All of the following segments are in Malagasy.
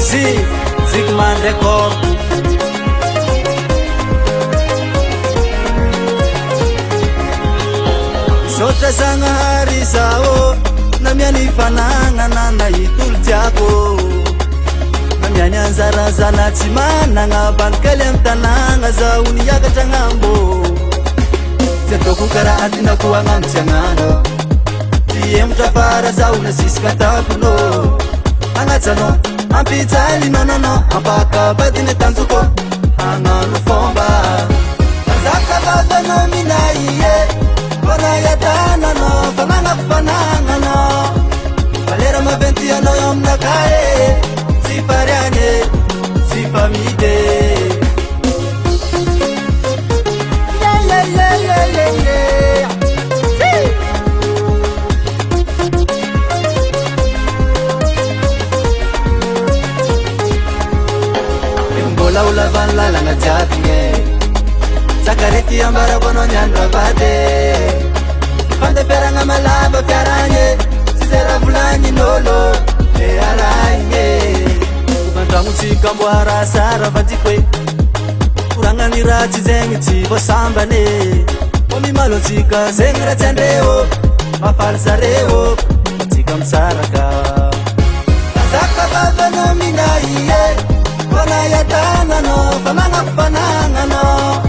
poésie Zigman Record. Sotra Sanghari sao Namiani fanangana na itulu tiako Namiani anzarazana tsy managna Banikely amy tanagna zaho niakatra agnambo Tsy ataoko karaha atinako agnambo tsy agnano Ty emotra fara zaho nasisika taponô Agnatsanô ampitsaly nonono Ampaka badiny tanjoko hagnano fomba Manzaka vavanô minaiye Kona yatanano fanangako fanangano Valera maventy anao eo aminakae Tsy fariane, tsy famide Mbola ulavan lalana jiaby Sakarety ambarako anao niandro avady Fandeferagna malava fiaragny Tsy zay raha volagnin'olo le arahigny Mandragnotsika mboara sara vanjiko hoe Koragnany raha tsy zegny tsy voasambane Ho mimalo antsika zegny raha tsy andreo Mafaly zareo Atsika misaraka Mazaka vavanao minaiye Kona yatananao Fanangako fananganao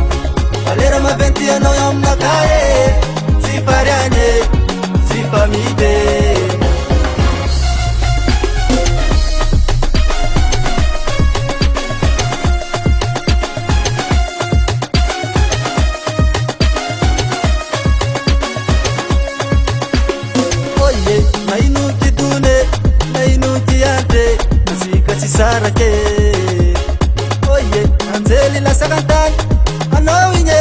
Valera maventy anao eo aminakae Tsy fariane, tsy famide Oye, nainuty dune, nainuty ande Nasika tsy sarake Oye, anjely lasakantany Anao igny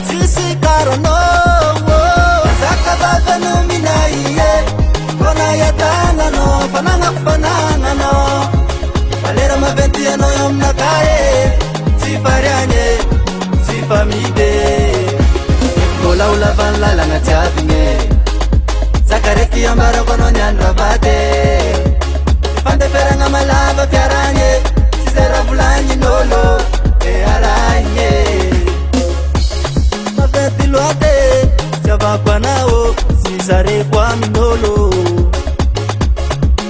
tsisy karanao Mazaka vavanao minaiye Kona yatananao Fanangako fananganao Valera maventy anao eo aminakae Tsy fariane, tsy famide Mbola olavan lalagna jiabygne Sakarety ambarako anao niandro avady Fandeferagna malava fiaragny Tsy zay raha volagnin'olo le arahigny Mavety loate Tsy avako anao Tsy zareko amin'olo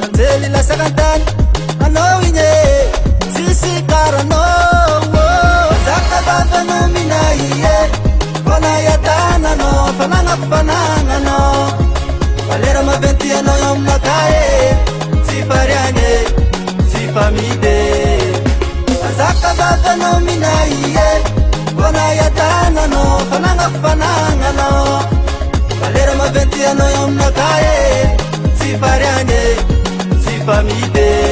Anjely lasakantany Anao igny Tsisy karanao Zaka vavanao minaiye Kona yatananao Fanangako fananganao Valera maventy anao eo aminakae Tsy fariane, tsy famide Mazaka vavanao minaiye Kona yatananao Fanangako fananganao Valera maventy anao eo aminakae Tsy fariane, tsy famide